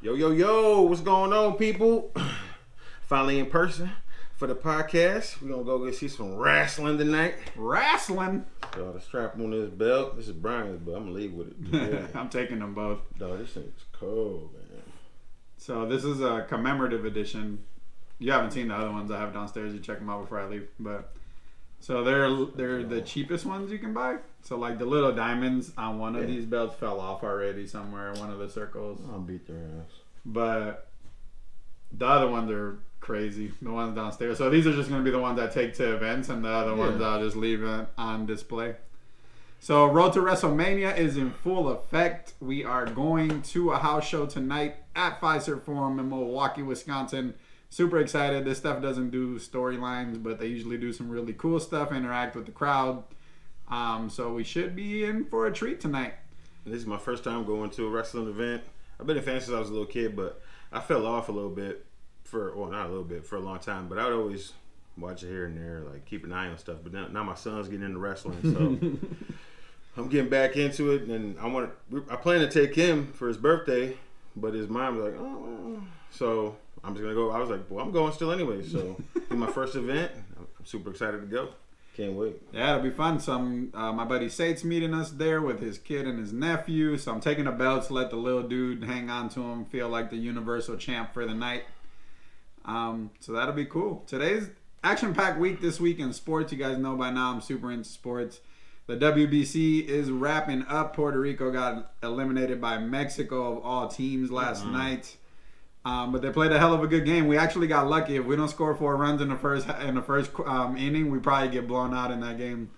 Yo, what's going on, people? Finally in person for the podcast. We're going to go see some wrestling tonight. Wrestling? So the strap on this belt. This is Brian's, but I'm going to leave with it. Yeah. I'm taking them both. Dog, this thing's cold, man. So this is a commemorative edition. You haven't seen the other ones I have downstairs. You check them out before I leave. So they're the cheapest ones you can buy. So like the little diamonds on one of these belts fell off already somewhere in one of the circles. I'll beat their ass. But the other ones are crazy. The ones downstairs. So these are just going to be the ones I take to events, and the other ones I'll just leave on display. So Road to WrestleMania is in full effect. We are going to a house show tonight at Fiserv Forum in Milwaukee, Wisconsin. Super excited. This stuff doesn't do storylines, but they usually do some really cool stuff, interact with the crowd. So we should be in for a treat tonight. This is my first time going to a wrestling event. I've been a fan since I was a little kid, but I fell off a little bit for a long time. But I would always watch it here and there, like keep an eye on stuff. But now my son's getting into wrestling, so I'm getting back into it. And I plan to take him for his birthday, but his mom was like, oh, so I'm just gonna go. I was like, well, I'm going still anyway. So it's my first event. I'm super excited to go. Can't wait. Yeah, it'll be fun. My buddy Sate's meeting us there with his kid and his nephew. So I'm taking the belts, let the little dude hang on to him, feel like the universal champ for the night. So that'll be cool. Today's action-packed week this week in sports. You guys know by now I'm super into sports. The WBC is wrapping up. Puerto Rico got eliminated by Mexico of all teams last night. But they played a hell of a good game. We actually got lucky. If we don't score 4 runs in the first inning, we probably get blown out in that game.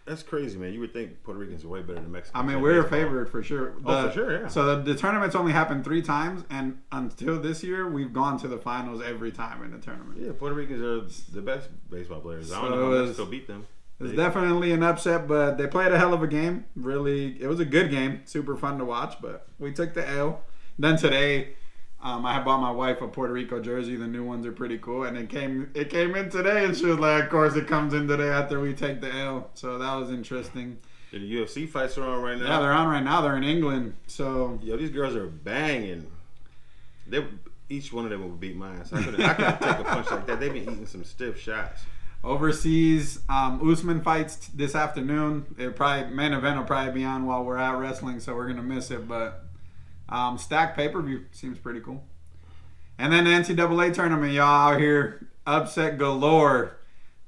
That's crazy, man. You would think Puerto Ricans are way better than Mexicans. I mean, we're a favorite for sure. For sure, yeah. So the tournament's only happened 3 times, and until this year, we've gone to the finals every time in the tournament. Yeah, Puerto Ricans are the best baseball players. I don't know how Mexico beat them. It's definitely an upset, but they played a hell of a game. Really, it was a good game. Super fun to watch, but we took the L. Then today, I had bought my wife a Puerto Rico jersey. The new ones are pretty cool, and it came in today, and she was like, "Of course, it comes in today after we take the L." So that was interesting. Yeah, the UFC fights are on right now. Yeah, they're on right now. They're in England. So these girls are banging. Each one of them would beat mine. So I couldn't take a punch like that. They've been eating some stiff shots. Overseas, Usman fights this afternoon. Main event will probably be on while we're out wrestling, so we're gonna miss it, but. Stacked pay-per-view seems pretty cool. And then the NCAA tournament, y'all out here, upset galore.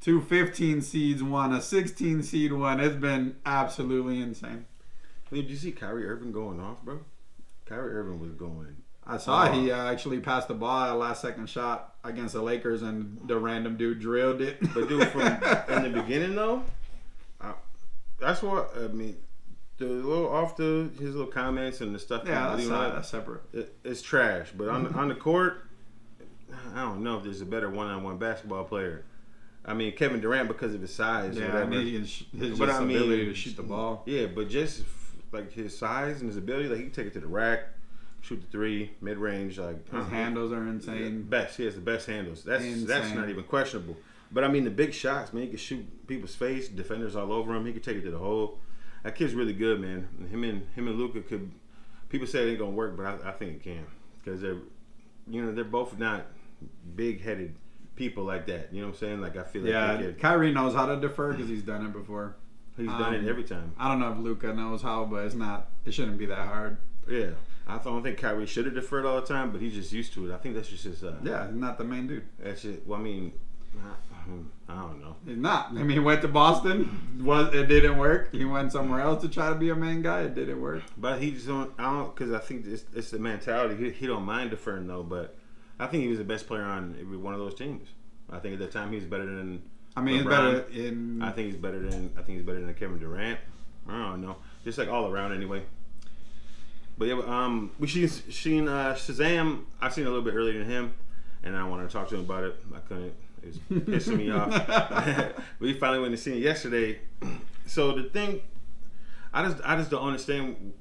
2 15 seeds won, a 16 seed won. It's been absolutely insane. Did you see Kyrie Irving going off, bro? Kyrie Irving was going. I saw he actually passed the ball at a last-second shot against the Lakers, and the random dude drilled it. But dude, from in the beginning though, that's what I mean. His little comments and the stuff. Yeah, that's separate. It's trash. But on the court, I don't know if there's a better one-on-one basketball player. I mean, Kevin Durant because of his size. Yeah, his ability to shoot the ball. Yeah, but just like his size and his ability, like he can take it to the rack, shoot the 3, mid-range. Like his handles are insane. He has the best handles. That's not even questionable. But I mean, the big shots, man. He can shoot people's face, defenders all over him. He can take it to the hole. That kid's really good, man. Him and Luka could. People say it ain't gonna work, but I think it can because they're both not big-headed people like that. You know what I'm saying? Like I feel like Kyrie knows how to defer because he's done it before. He's done it every time. I don't know if Luka knows how, but it shouldn't be that hard. Yeah, I don't think Kyrie should have deferred all the time, but he's just used to it. I think that's just his. He's not the main dude. That's it. Well, I mean. I don't know. He's not. I mean, he went to Boston. It didn't work. He went somewhere else to try to be a main guy. It didn't work. But he just don't. I don't because I think it's the mentality. He don't mind deferring though. But I think he was the best player on every one of those teams. I think at the time he was better than. I mean, LeBron. he's better in. I think he's better than Kevin Durant. I don't know. Just like all around anyway. But yeah, we seen Shazam. I've seen it a little bit earlier than him, and I wanted to talk to him about it. I couldn't. It's pissing me off. We finally went to see it yesterday. So the thing, I just don't understand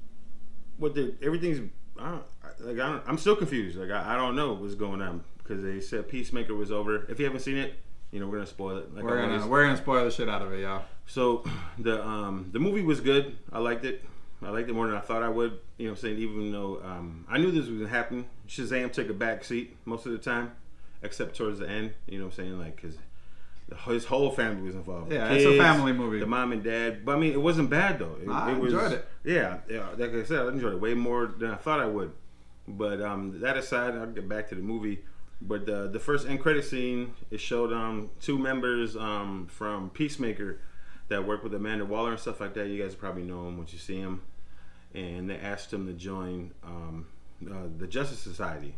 what everything's. I'm still confused. Like I don't know what's going on because they said Peacemaker was over. If you haven't seen it, we're gonna spoil it. We're gonna spoil the shit out of it, y'all. So the movie was good. I liked it. I liked it more than I thought I would. You know what I'm saying? Even though I knew this was going to happen. Shazam took a back seat most of the time, except towards the end. You know what I'm saying? Like, because his whole family was involved. Yeah, Kids, it's a family movie. The mom and dad. But I mean, it wasn't bad though. I was, enjoyed it. Yeah, like I said, I enjoyed it way more than I thought I would. But that aside, I'll get back to the movie. But the first end credit scene, it showed two members from Peacemaker that work with Amanda Waller and stuff like that. You guys probably know him once you see him. And they asked him to join the Justice Society.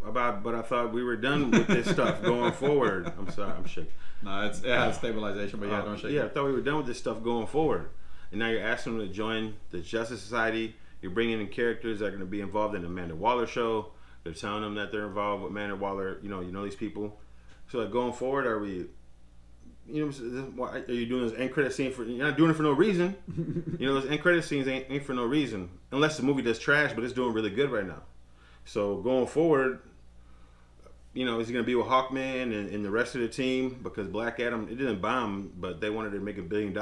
But I thought we were done with this stuff going forward. I'm sorry, I'm shaking. No, it has stabilization, but yeah, don't shake. Yeah, I thought we were done with this stuff going forward. And now you're asking them to join the Justice Society. You're bringing in characters that are going to be involved in the Amanda Waller show. They're telling them that they're involved with Amanda Waller. You know these people. So like going forward, are we? You know, why are you doing this end credit scene for? You're not doing it for no reason. You know, those end credit scenes ain't for no reason, unless the movie does trash, but it's doing really good right now. So going forward, you know, is he gonna be with Hawkman and the rest of the team? Because Black Adam, it didn't bomb, but they wanted to make $1 billion,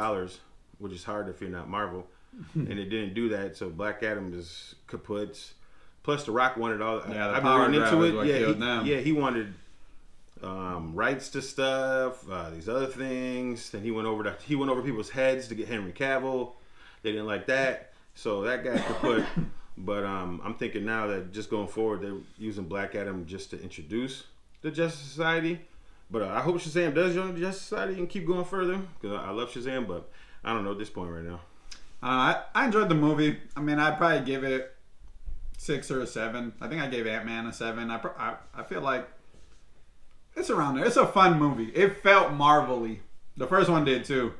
which is hard if you're not Marvel, and it didn't do that. So Black Adam is kaput. Plus, The Rock wanted all. Yeah, the I've power been grab into is it. what killed them. He wanted rights to stuff, these other things. Then he went over people's heads to get Henry Cavill. They didn't like that, so that guy kaput. But I'm thinking now that just going forward, they're using Black Adam just to introduce the Justice Society. But I hope Shazam does join the Justice Society and keep going further, because I love Shazam. But I don't know at this point right now. I enjoyed the movie. I mean, I'd probably give it 6 or a 7. I think I gave Ant-Man a 7. I feel like it's around there. It's a fun movie. It felt Marvel-y. The first one did too.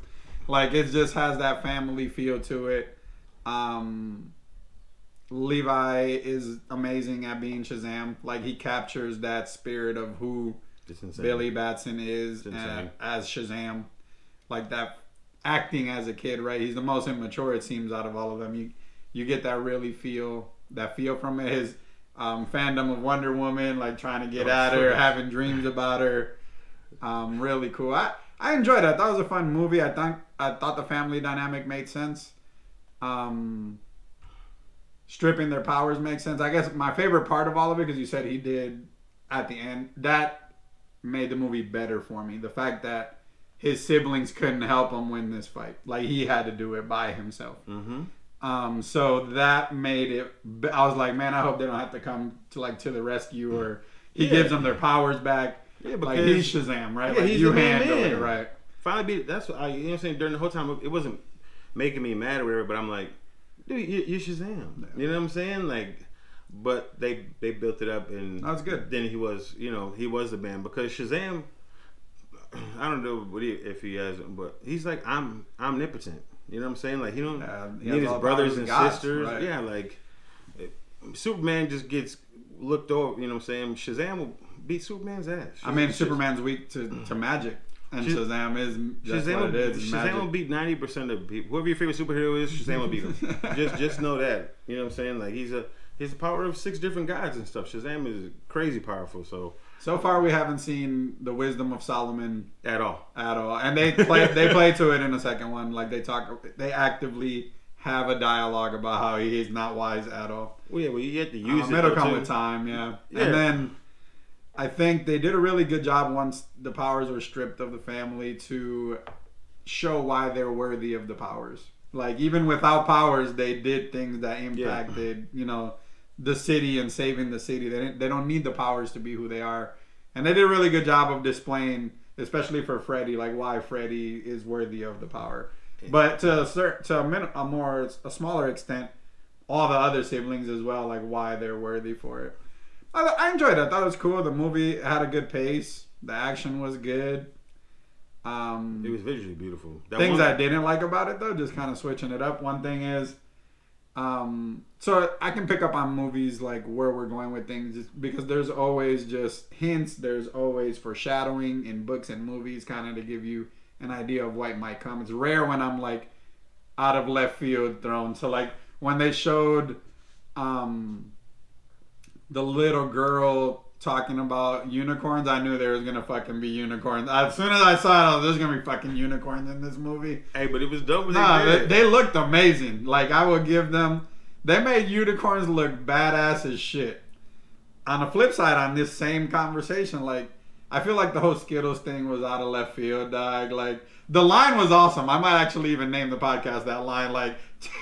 Like, it just has that family feel to it. Levi is amazing at being Shazam. Like, he captures that spirit of who Billy Batson is as Shazam. Like, that acting as a kid, right? He's the most immature, it seems, out of all of them. You get that really feel from it. His fandom of Wonder Woman, like trying to get at her, having dreams about her. Really cool. I enjoyed it. I thought it was a fun movie. I thought the family dynamic made sense. Stripping their powers makes sense. I guess my favorite part of all of it, because you said he did at the end, that made the movie better for me. The fact that his siblings couldn't help him win this fight. Like, he had to do it by himself. Mm-hmm. So that made it. I was like, man, I hope they don't have to come to the rescue, or he gives them their powers back. Yeah, because like, he's Shazam, right? Yeah, like, he's you the main handle man. it, right? Finally, that's what you know what I'm saying. During the whole time, it wasn't making me mad or whatever, but I'm like, dude, you're Shazam. Yeah. You know what I'm saying? Like, but they built it up, and that was good. Then he was the man, because Shazam, I don't know if he has, but he's like omnipotent. You know what I'm saying? Like, he don't need his brothers and sisters. Right. Yeah, like Superman just gets looked over. You know what I'm saying? Shazam will beat Superman's ass. I mean, Superman's weak to magic, and Shazam is what it is. Shazam will beat 90% of people. Whoever your favorite superhero is, Shazam will beat him. just know that. You know what I'm saying? Like, he's the power of 6 different gods and stuff. Shazam is crazy powerful. So far, we haven't seen the wisdom of Solomon at all, and they play to it in the second one. Like, they actively have a dialogue about how he is not wise at all. Well, yeah, you have to use it. It'll come with time, yeah. And then I think they did a really good job once the powers were stripped of the family to show why they're worthy of the powers. Like, even without powers, they did things that impacted, the city and saving the city. They don't need the powers to be who they are. And they did a really good job of displaying, especially for Freddy, like why Freddy is worthy of the power. But to a smaller extent, all the other siblings as well, like why they're worthy for it. I enjoyed it. I thought it was cool. The movie had a good pace. The action was good. It was visually beautiful. Things I didn't like about it, though, just kind of switching it up. One thing is, so I can pick up on movies like where we're going with things, just because there's always just hints. There's always foreshadowing in books and movies, kind of to give you an idea of what might come. It's rare when I'm like out of left field thrown. So like when they showed the little girl talking about unicorns, I knew there was gonna fucking be unicorns. As soon as I saw it, there's gonna be fucking unicorns in this movie. Hey, but it was dope. They looked amazing. Like, I would give them. They made unicorns look badass as shit. On the flip side, on this same conversation, like, I feel like the whole Skittles thing was out of left field, dog. Like, the line was awesome. I might actually even name the podcast that line, like,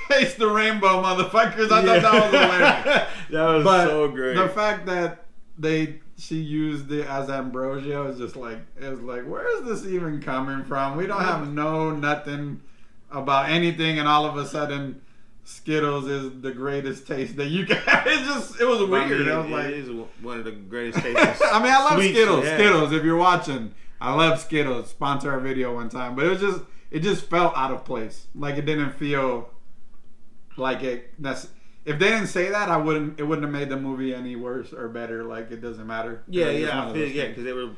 taste the rainbow, motherfuckers. I thought that was hilarious. That was so great. The fact that she used it as ambrosia was just like, it was like, where is this even coming from? We don't have nothing about anything, and all of a sudden Skittles is the greatest taste that you can have. It was weird. I was like, it is one of the greatest tastes. I mean, I love Skittles. Yeah. Skittles, if you're watching, I love Skittles. Sponsor our video one time. But it just felt out of place. Like, it didn't feel like it. If they didn't say that, it wouldn't have made the movie any worse or better. Like, it doesn't matter. Yeah, because they were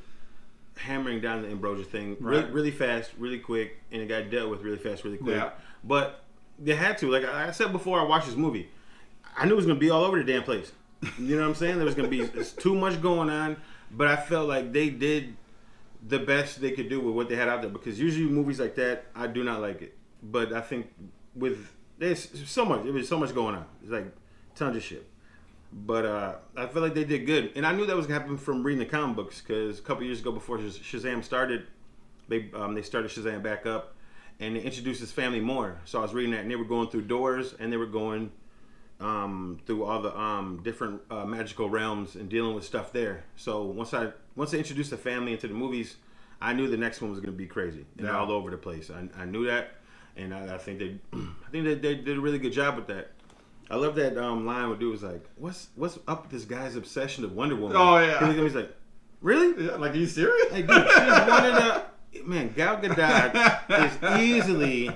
hammering down the ambrosia thing really fast, really quick, and it got dealt with really fast, really quick. Yeah. But they had to. Like I said before, I watched this movie, I knew it was gonna be all over the damn place. You know what I'm saying? There was gonna be it's too much going on, but I felt like they did the best they could do with what they had out there. Because usually movies like that, I do not like it. But I think there's so much. It was so much going on. It's like tons of shit. But I feel like they did good, and I knew that was gonna happen from reading the comic books. Because a couple years ago, before Shazam started, they started Shazam back up. And they introduced his family more. So I was reading that, and they were going through doors, and they were going through all the different magical realms and dealing with stuff there. So once they introduced the family into the movies, I knew the next one was going to be crazy and all over the place. I knew that, and I think they did a really good job with that. I love that line where dude was like, "What's up with this guy's obsession of Wonder Woman?" Oh yeah, he's like, "Really? Yeah, like, are you serious?" Like, dude, she's one of the. Man, Gal Gadot is easily, I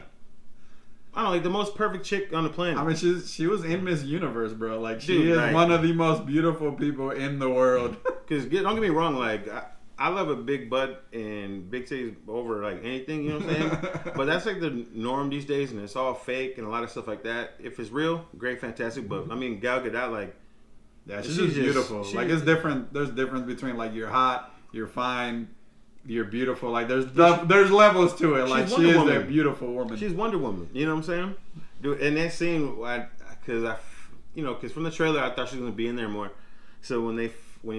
don't know, like the most perfect chick on the planet. I mean, she was in Miss Universe, bro. Like, she Dude, is one of the most beautiful people in the world. Because don't get me wrong, like I love a big butt and big titties over like anything, you know what I'm saying? But that's like the norm these days, and it's all fake and a lot of stuff like that. If it's real, great, fantastic. But I mean, Gal Gadot, like, yeah, she's just beautiful. Like, it's different. There's difference between, like, you're hot, you're fine, you're beautiful. Like, there's levels to it. Like, she is a beautiful woman. She's Wonder Woman. You know what I'm saying? Dude, and that scene, because from the trailer, I thought she was gonna be in there more. So when he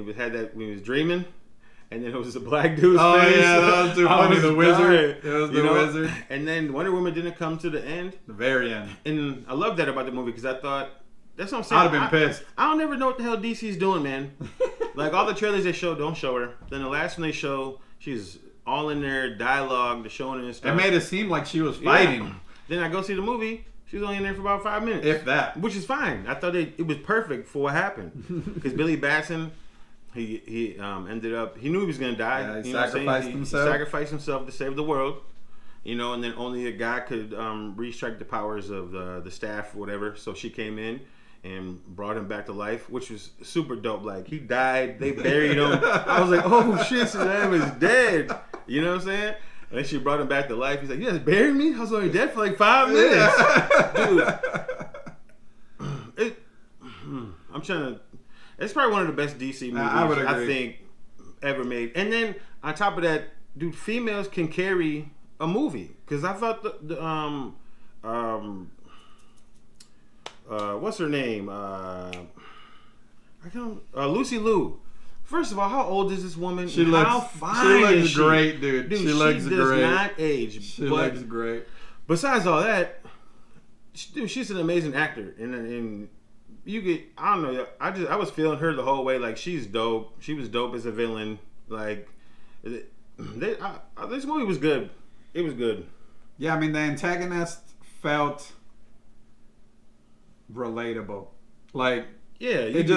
was dreaming, and then it was a black dude's face. Oh yeah, that was too funny. The wizard. It was the wizard. And then Wonder Woman didn't come to the end. The very end. And I love that about the movie because I thought. That's what I'm saying. I'd have been pissed. I don't ever know what the hell DC's doing, man. Like, all the trailers they show don't show her. Then the last one they show, she's all in there, dialogue, the showing and stuff. It made it seem like she was fighting. Yeah. Then I go see the movie. She was only in there for about 5 minutes. If that. Which is fine. I thought it was perfect for what happened. Because Billy Batson, he ended up, he knew he was going to die. Yeah, he sacrificed himself. He sacrificed himself to save the world. You know, and then only a guy could restrike the powers of the staff or whatever. So she came in and brought him back to life, which was super dope. Like, he died, they buried him. I was like, oh shit, Shazam is dead. You know what I'm saying? And then she brought him back to life. He's like, you guys buried me? I was only dead for like 5 minutes. Dude, I'm trying to, it's probably one of the best DC movies I think ever made. And then on top of that, dude, females can carry a movie. Because I thought what's her name? Lucy Liu. First of all, how old is this woman? She looks great, dude. She looks great. She does not age. She looks great. Besides all that, dude, she's an amazing actor, and you get, I don't know, I was feeling her the whole way. Like, she's dope. She was dope as a villain. Like, this movie was good. It was good. Yeah, I mean, the antagonist felt relatable. Like, yeah, it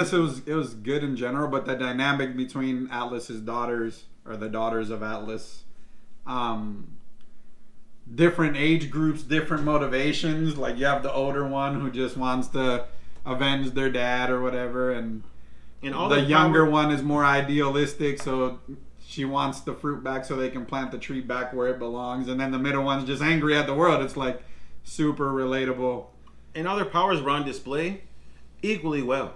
was good in general, but the dynamic between Atlas's daughters, or the daughters of Atlas, different age groups, different motivations. Like, you have the older one who just wants to avenge their dad or whatever, and all the younger one is more idealistic, so she wants the fruit back so they can plant the tree back where it belongs. And then the middle one's just angry at the world. It's like super relatable. And all their powers were on display equally well.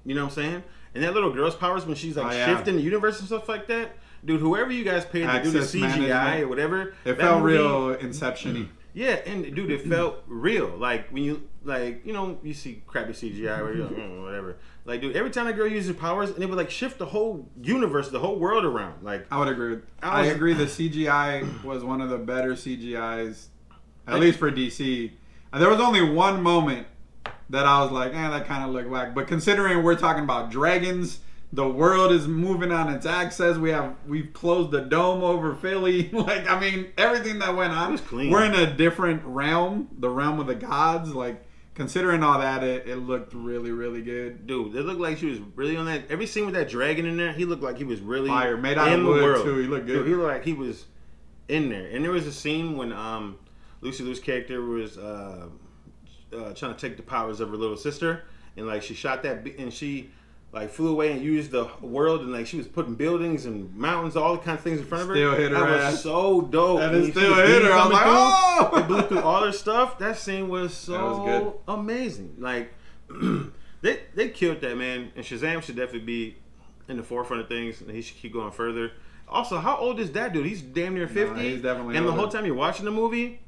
You know what I'm saying? And that little girl's powers when she's like Oh, yeah. shifting the universe and stuff like that. Dude, whoever you guys paid to do the Access CGI management. or whatever, It that felt movie- real Inception-y. Yeah, and dude, it felt real. Like when you you see crappy CGI where you're like, whatever. Like, dude, every time that girl uses her powers, and it would like shift the whole universe, the whole world around. Like, I would agree. I I was- agree. The CGI was one of the better CGIs, at least for DC. And there was only one moment that I was like, that kind of looked whack. But considering we're talking about dragons, the world is moving on its axis. We've closed the dome over Philly. Like, I mean, everything that went on. It was clean. We're in a different realm, the realm of the gods. Like, considering all that, it looked really, really good. dude, it looked like she was really on that. Every scene with that dragon in there, he looked like he was really Fire, made out in of the wood, world. too. He looked good. Dude, he looked like he was in there. And there was a scene when Lucy Liu's character was trying to take the powers of her little sister, and like she shot that, and she like flew away and used the world, and like she was putting buildings and mountains, all the kind of things in front of her. Still hit her That ass. was so dope. And When it you still see the hit beam her. I was coming like, through, oh! it blew through all her stuff. That scene was so That was good. amazing. Like they killed that, man. And Shazam should definitely be in the forefront of things, and he should keep going further. Also, how old is that dude? He's damn near 50. he's definitely and the older. whole time you're watching the movie,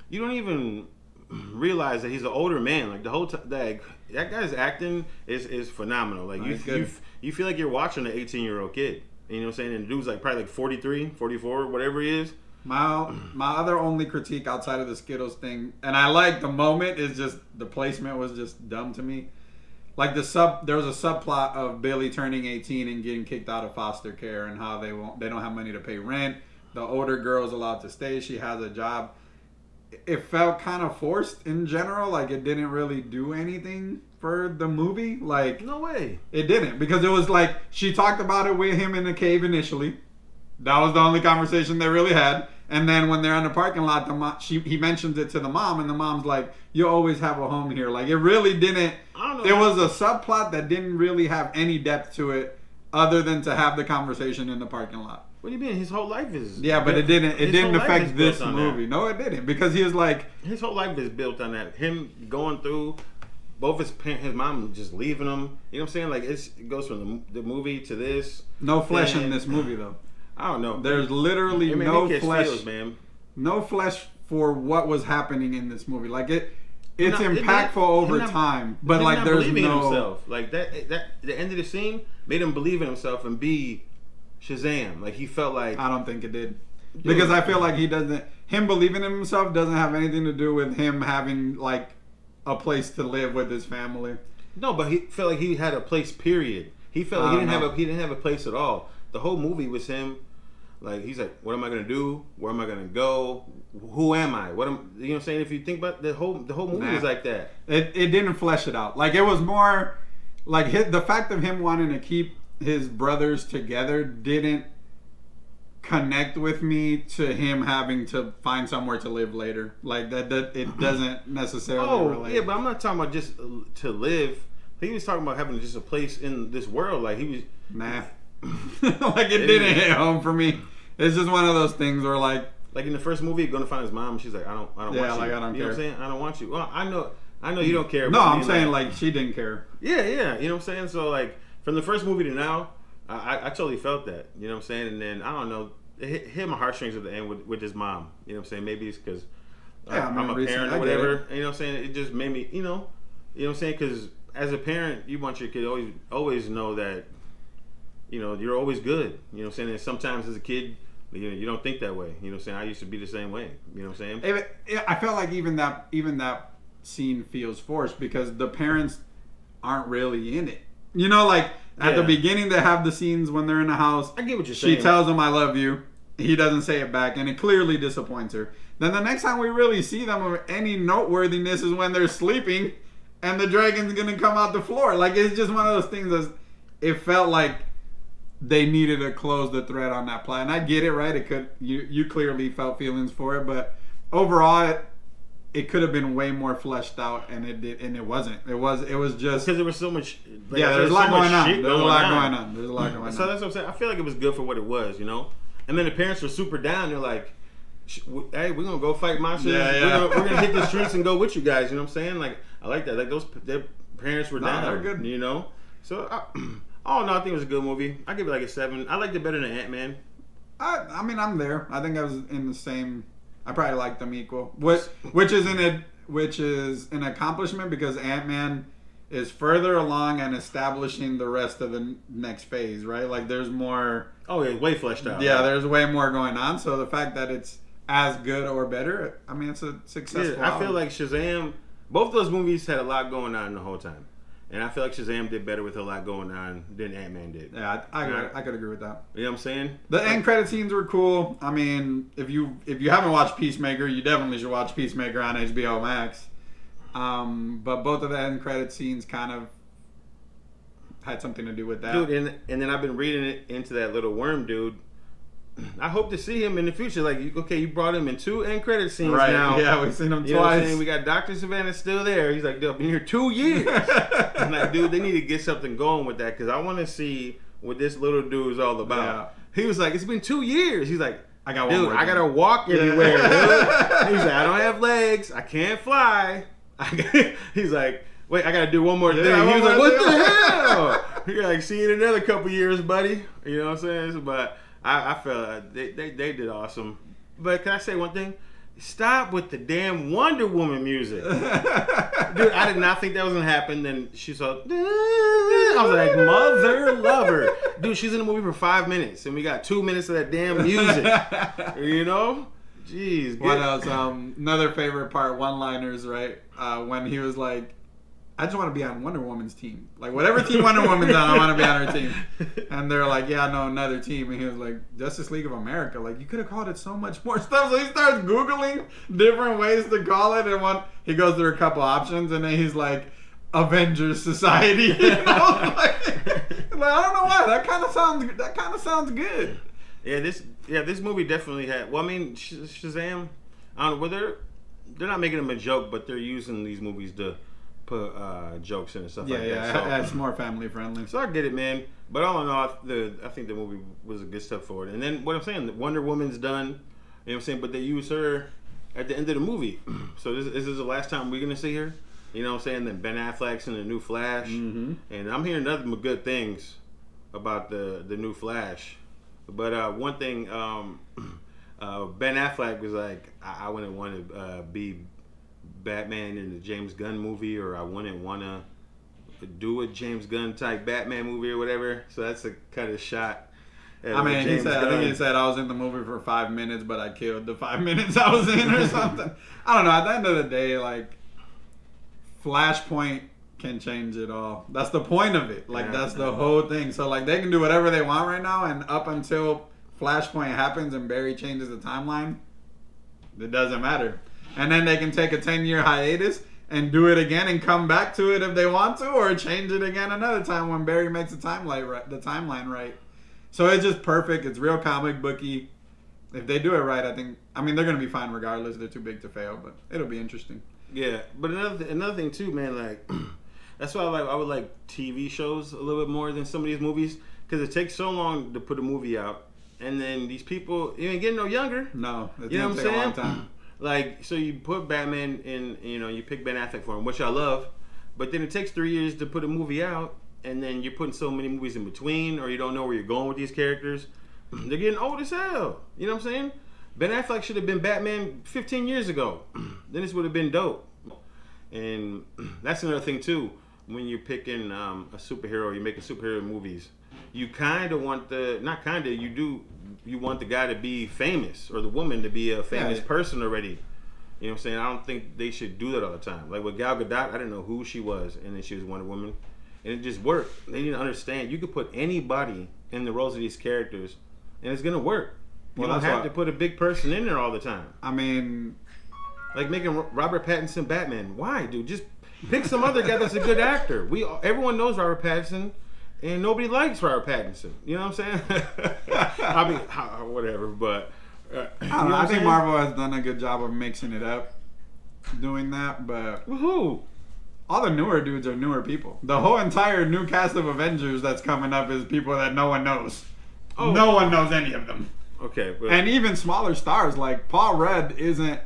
you don't even realize that he's an older man. Like the whole time, like that guy's acting is phenomenal. Like He's good. you feel like you're watching an 18-year-old kid. You know what I'm saying? And the dude's like probably like 43, 44, whatever he is. My other only critique outside of the Skittles thing, and I like the moment, is just the placement was just dumb to me. Like there was a subplot of Billy turning 18 and getting kicked out of foster care, and how they don't have money to pay rent. The older girl's allowed to stay. She has a job. It felt kind of forced in general. Like it didn't really do anything for the movie. Like No way. it didn't, because it was like she talked about it with him in the cave initially. That was the only conversation they really had. And then when they're in the parking lot, he mentions it to the mom, and the mom's like, "You always have a home here." Like it really didn't. I don't know. It was a subplot that didn't really have any depth to it, other than to have the conversation in the parking lot. What do you mean? His whole life is Yeah, but it didn't. It his didn't whole life is affect built this on movie. that. No, it didn't, because he was like, His whole life is built on that. Him going through both his mom just leaving him. You know what I'm saying? Like it goes from the movie to this. no flesh in And- this movie though. I don't know. There's literally It made no me catch flesh. feels, man. No flesh for what was happening in this movie. Like it's Not- impactful over him not- time, but him like not there's believing in no. himself. Like that the end of the scene made him believe in himself and be Shazam. Like he felt like I don't think it did, because I feel like him believing in himself doesn't have anything to do with him having like a place to live with his family. no, but he felt like he had a place. Period. He felt like I don't know. he didn't have a place at all. The whole movie was him. Like he's like, what am I gonna do? Where am I gonna go? Who am I? You know what I'm saying? If you think about the whole movie Nah. was like that. It didn't flesh it out. Like it was more like the fact of him wanting to keep his brothers together didn't connect with me to him having to find somewhere to live later. Like that it doesn't necessarily Oh relate. yeah, but I'm not talking about just to live. He was talking about having just a place in this world. Like he was. Nah. Like it didn't hit home for me. It's just one of those things where like Like in the first movie, going to find his mom. She's like, I don't want you. Yeah, like, I don't You know what I'm care. saying? I don't want you. Well, I know you don't care. no, but I'm me, saying like she didn't care. Yeah. You know what I'm saying? So like from the first movie to now, I totally felt that. You know what I'm saying? And then I don't know, it hit my heartstrings at the end with his mom. You know what I'm saying? Maybe it's because Yeah, I I'm mean, a recently, parent I or get whatever. You know what I'm saying? It just made me, you know what I'm saying? Because as a parent, you want your kid to always know that, you know, you're always good. You know what I'm saying? And sometimes as a kid, you don't think that way. You know what I'm saying? I used to be the same way. You know what I'm saying? I felt like even that scene feels forced, because the parents aren't really in it. You know, like at the Yeah. beginning they have the scenes when they're in the house. I get what you're She saying. tells him I love you. He doesn't say it back, and it clearly disappoints her. Then the next time we really see them of any noteworthiness is when they're sleeping and the dragon's gonna come out the floor. Like it's just one of those things that it felt like they needed to close the thread on that plot. And I get it, right? It could you clearly felt feelings for it, but overall it could have been way more fleshed out, and it wasn't. It was just because there was so much. Like, yeah. There's a lot so much going on. shit There's a lot going on. There's a lot going So on. that's what I'm saying. I feel like it was good for what it was, you know. And then the parents were super down. They're like, "Hey, we're gonna go fight monsters. Yeah. We're gonna hit the streets and go with you guys." You know what I'm saying? Like I like that. Like their parents were Nah, down. they're good. You know. So, all in all, I think it was a good movie. I give it like a 7. I liked it better than Ant-Man. I mean, I'm there. I think I was in the same. I probably liked them equal, which is an accomplishment because Ant-Man is further along and establishing the rest of the next phase, right? Like there's more. Oh yeah, way fleshed out. Yeah, right? there's way more going on. So the fact that it's as good or better, I mean, it's a successful. Yeah, I feel like Shazam. Both those movies had a lot going on the whole time, and I feel like Shazam did better with a lot going on than Ant-Man did. Yeah, I could agree with that. You know what I'm saying? The end credit scenes were cool. I mean, if you haven't watched Peacemaker, you definitely should watch Peacemaker on HBO Max. But both of the end credit scenes kind of had something to do with that. Dude, and then I've been reading it into that little worm dude. I hope to see him in the future. Like, okay, you brought him in 2 end credit scenes right. now. Yeah, we've seen him You know what I'm twice. saying? We got Dr. Savannah still there. He's like, they've been here 2 years. I'm like, dude, they need to get something going with that because I want to see what this little dude is all about. Yeah. He was like, it's been 2 years. He's like, I got one dude, more I thing. gotta walk everywhere, dude. He's like, I don't have legs. I can't fly. He's like, wait, I gotta do one more thing. Yeah, He was one like, more what thing. the hell? You're like, see you in another couple years, buddy. You know what I'm saying? But I felt they did awesome. But can I say one thing? Stop with the damn Wonder Woman music. Dude, I did not think that was gonna happen. Then she saw. I was like, mother lover. Dude, she's in the movie for 5 minutes, and we got 2 minutes of that damn music. You know? Jeez. What else? Another favorite part, one-liners, right? When he was like, I just want to be on Wonder Woman's team. Like, whatever team Wonder Woman's on, I want to be on her team. And they're like, yeah, no, another team. And he was like, Justice League of America. Like, you could have called it so much more stuff. So he starts Googling different ways to call it. And he goes through a couple options. And then he's like, Avengers Society. You know? like, I don't know why. That kind of sounds good. Yeah, this movie definitely had. Well, I mean, Shazam. I don't know whether they're not making them a joke, but they're using these movies to put jokes in and stuff like that. Yeah, it's more family friendly. So I get it, man. But all in all, I think the movie was a good step forward. And then what I'm saying, Wonder Woman's done. You know what I'm saying? But they use her at the end of the movie. So this is the last time we're gonna see her. You know what I'm saying? Then Ben Affleck's in the new Flash, and I'm hearing nothing but good things about the new Flash. But one thing, Ben Affleck was like, I wouldn't want to be Batman in the James Gunn movie, or I wouldn't want to do a James Gunn type Batman movie or whatever. So that's a kind of shot. I mean, I think he said I was in the movie for 5 minutes, but I killed the 5 minutes I was in or something. I don't know. At the end of the day, like, Flashpoint can change it all. That's the point of it. Like, that's the whole thing. So, like, they can do whatever they want right now, and up until Flashpoint happens and Barry changes the timeline, it doesn't matter. And then they can take a 10-year hiatus and do it again and come back to it if they want to, or change it again another time when Barry makes the timeline right. So it's just perfect. It's real comic booky. If they do it right, I mean, they're going to be fine regardless. They're too big to fail, but it'll be interesting. Yeah, but another thing too, man, like, that's why I would like TV shows a little bit more than some of these movies, because it takes so long to put a movie out, and then these people, you ain't getting no younger. No, it's you know going what to I'm take a saying? long time. Like, so you put Batman in, you pick Ben Affleck for him, which I love, but then it takes 3 years to put a movie out, and then you're putting so many movies in between, or you don't know where you're going with these characters. They're getting old as hell. You know what I'm saying? Ben Affleck should have been Batman 15 years ago. Then this would have been dope. And that's another thing too. When you're picking a superhero, you're making superhero movies. You kind of want you want the guy to be famous, or the woman to be a famous person already. You know what I'm saying? I don't think they should do that all the time. Like with Gal Gadot, I didn't know who she was, and then she was Wonder Woman, and it just worked. They need to understand you could put anybody in the roles of these characters, and it's gonna work. You don't have to put a big person in there all the time. I mean, like making Robert Pattinson Batman. Why, dude? Just pick some other guy that's a good actor. Everyone knows Robert Pattinson, and nobody likes Robert Pattinson. You know what I'm saying? I mean, whatever. But I think Marvel has done a good job of mixing it up, doing that. But who? All the newer dudes are newer people. The whole entire new cast of Avengers that's coming up is people that no one knows. Oh. No one knows any of them. Okay, but and even smaller stars like Paul Rudd isn't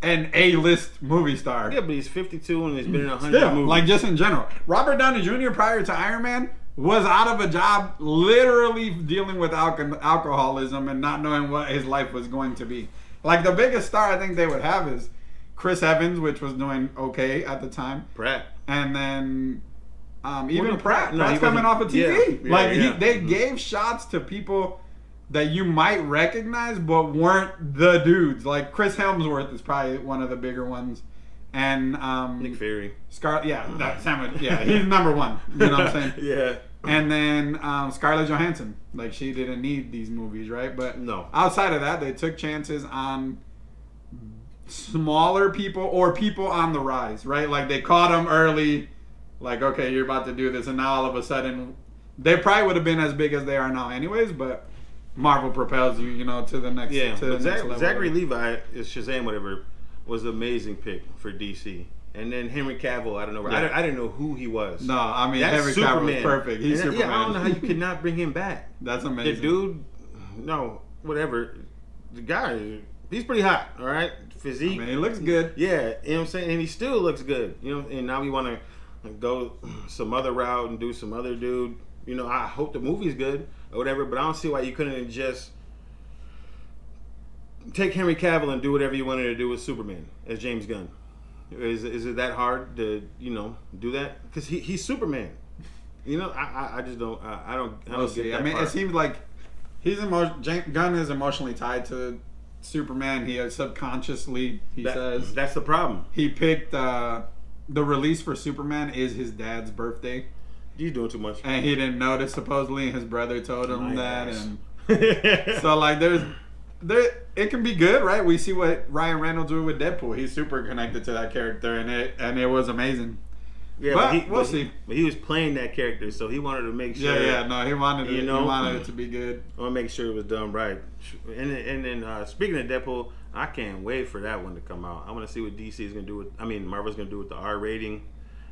an A-list movie star. Yeah, but he's 52 and he's been in 100 Still, movies. like just in general. Robert Downey Jr. prior to Iron Man was out of a job, literally dealing with alcoholism and not knowing what his life was going to be. Like the biggest star I think they would have is Chris Evans, which was doing okay at the time, Pratt. and then even Well, Pratt. no, Pratt's he coming off wasn't- of TV. yeah, Like yeah. they gave shots to people that you might recognize, but weren't the dudes. Like Chris Hemsworth is probably one of the bigger ones, and Nick Fury. that sandwich. Yeah, he's number one. You know what I'm saying? Yeah. And then Scarlett Johansson, like she didn't need these movies, right? But No. outside of that, they took chances on smaller people or people on the rise, right? Like they caught them early, like okay, you're about to do this, and now all of a sudden, they probably would have been as big as they are now, anyways. But Marvel propels you, to the next, Yeah. to the But next level. Zachary Levi is Shazam, whatever, was an amazing pick for DC. And then Henry Cavill, I don't know. Yeah. I didn't know who he was. No, I mean That's Henry Cavill was Superman. perfect. He's And Superman. Yeah, I don't know how you could not bring him back. That's The amazing. dude, no, whatever. The guy, he's pretty hot, all right? Physique. I mean, he looks good. Yeah, you know what I'm saying? And he still looks good. And now we want to go some other route and do some other dude. I hope the movie's good or whatever, but I don't see why you couldn't just take Henry Cavill and do whatever you wanted to do with Superman as James Gunn. Is it that hard to, do that? Because he's Superman. I just don't, I don't We'll get see. that I mean, part. it seems like Gunn is emotionally tied to Superman. He subconsciously, he says, That's the problem. he picked the release for Superman is his dad's birthday, He's doing too much. and he didn't notice. Supposedly, his brother told him My that, ass. and so like it can be good, right? We see what Ryan Reynolds did with Deadpool. He's super connected to that character, and it was amazing. Yeah, But we'll see. But he was playing that character, so he wanted to make sure. No, he wanted it. You know? He wanted it to be good. I want to make sure it was done right. And then speaking of Deadpool, I can't wait for that one to come out. I want to see what DC is going to do with. Marvel's going to do with the R rating.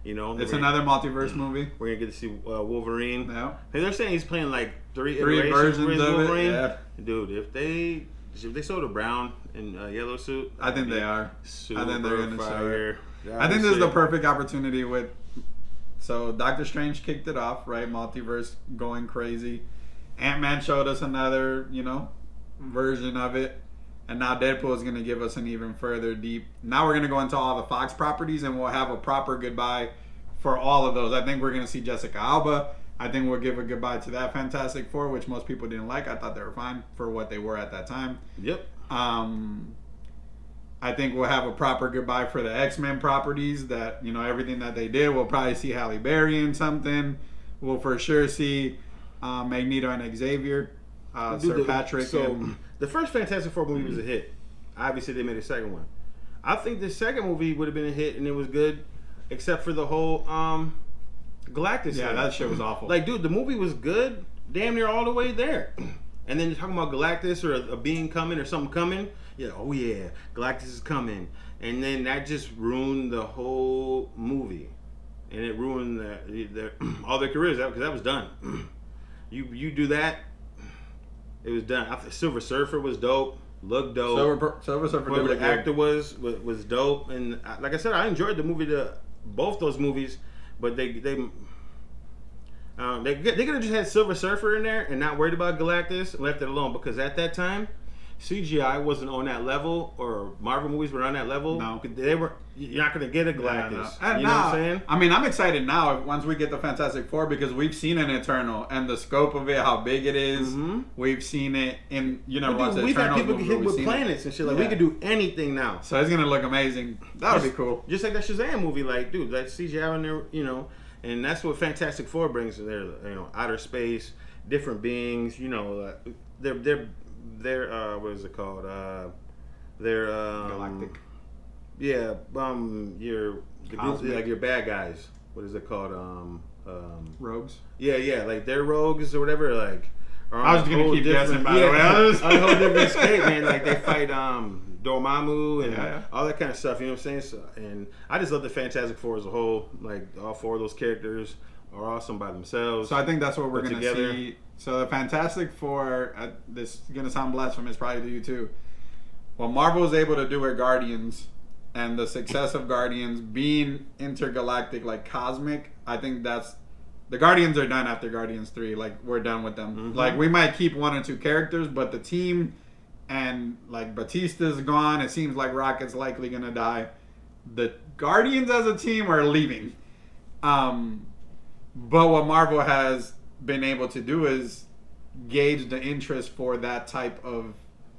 It's another multiverse movie. We're gonna get to see Wolverine. Yeah. Hey, they're saying he's playing like three versions of his of it, Wolverine. yeah. Dude, if they sold a brown and yellow suit, I think they are. Super I think they're gonna show fire. I think this is the perfect opportunity with. So Doctor Strange kicked it off, right? Multiverse going crazy. Ant-Man showed us another, version of it. And now Deadpool is going to give us an even further deep. Now we're going to go into all the Fox properties and we'll have a proper goodbye for all of those. I think we're going to see Jessica Alba. I think we'll give a goodbye to that Fantastic Four, which most people didn't like. I thought they were fine for what they were at that time. Yep. I think we'll have a proper goodbye for the X-Men properties that, everything that they did. We'll probably see Halle Berry in something. We'll for sure see Magneto and Xavier, Sir Patrick. So the first Fantastic Four movie was a hit. Obviously, they made a second one. I think the second movie would have been a hit and it was good, except for the whole Galactus. Yeah, thing. that shit was awful. Like, dude, the movie was good, damn near all the way there. And then you're talking about Galactus or a being coming or something coming. Yeah, oh yeah, Galactus is coming. And then that just ruined the whole movie. And it ruined all their careers because that was done. You do that, it was done. I think Silver Surfer was dope, looked dope. Silver Surfer Whoever did the actor was dope. And like I said, I enjoyed the movie, both those movies, but they could have just had Silver Surfer in there and not worried about Galactus and left it alone because at that time CGI wasn't on that level or Marvel movies were on that level. No. You're not going to get a Galactus. No. You know what I'm saying? I mean, I'm excited now once we get the Fantastic Four because we've seen an Eternal and the scope of it, how big it is. Mm-hmm. We've seen it in, But dude, we've had people get hit with planets and shit. Like, we could do anything now. So it's going to look amazing. That would be cool. Just like that Shazam movie. Like, dude, that CGI in there, and that's what Fantastic Four brings to their, outer space, different beings, they're what is it called? They're Galactic. Yeah, your Cosmic. like your bad guys. What is it called? Rogues. Yeah, like they're rogues or whatever. Like, I was going to keep guessing, by the way. On a whole different state, man. Like they fight Dormammu and Yeah. all that kind of stuff. You know what I'm saying? So, and I just love the Fantastic Four as a whole. Like all four of those characters are awesome by themselves. So I think that's what we're Put going to together. see. So the Fantastic Four, this is going to sound blasphemous probably to you too. What Marvel was able to do with Guardians and the success of Guardians being intergalactic, like cosmic, I think that's the Guardians are done after Guardians 3. Like, we're done with them. Mm-hmm. Like, we might keep 1 or 2 characters, but the team and like Batista's gone. It seems like Rocket's likely gonna die. The Guardians as a team are leaving. But what Marvel has been able to do is gauge the interest for that type of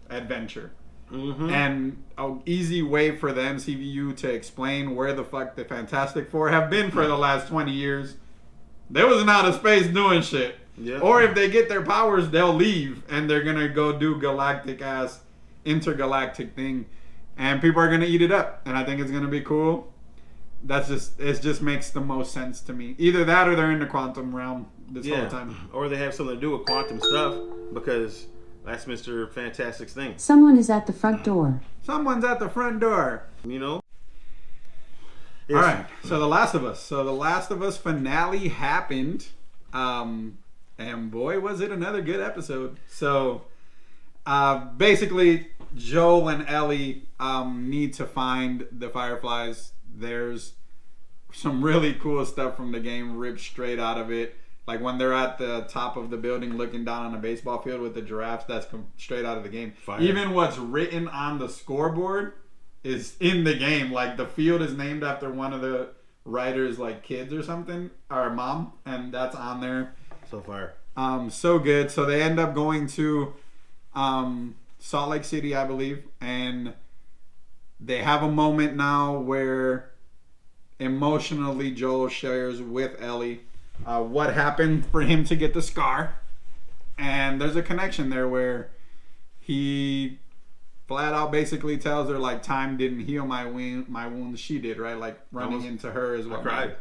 adventure. Mm-hmm. And an easy way for the MCU to explain where the fuck the Fantastic Four have been for the last 20 years. They was in outer space doing shit. Yeah. Or if they get their powers, they'll leave and they're gonna go do galactic ass intergalactic thing, and people are gonna eat it up. And I think it's gonna be cool. It just makes the most sense to me. Either that or they're in the quantum realm this whole time. Or they have something to do with quantum stuff, because that's Mr. Fantastic's thing. Someone is at the front door. Someone's at the front door. You know? All right. So The Last of Us. So The Last of Us finale happened. And boy, was it another good episode. So basically, Joel and Ellie need to find the Fireflies. There's some really cool stuff from the game ripped straight out of it. Like when they're at the top of the building looking down on a baseball field with the giraffes, that's straight out of the game. Fire. Even what's written on the scoreboard is in the game. Like the field is named after one of the writers' like kids or something, or mom, and that's on there. So far. So good. So they end up going to Salt Lake City, I believe, and they have a moment now where emotionally Joel shares with Ellie what happened for him to get the scar, and there's a connection there where he flat out basically tells her like time didn't heal my wounds, she did, right? Like running into her is what I cried.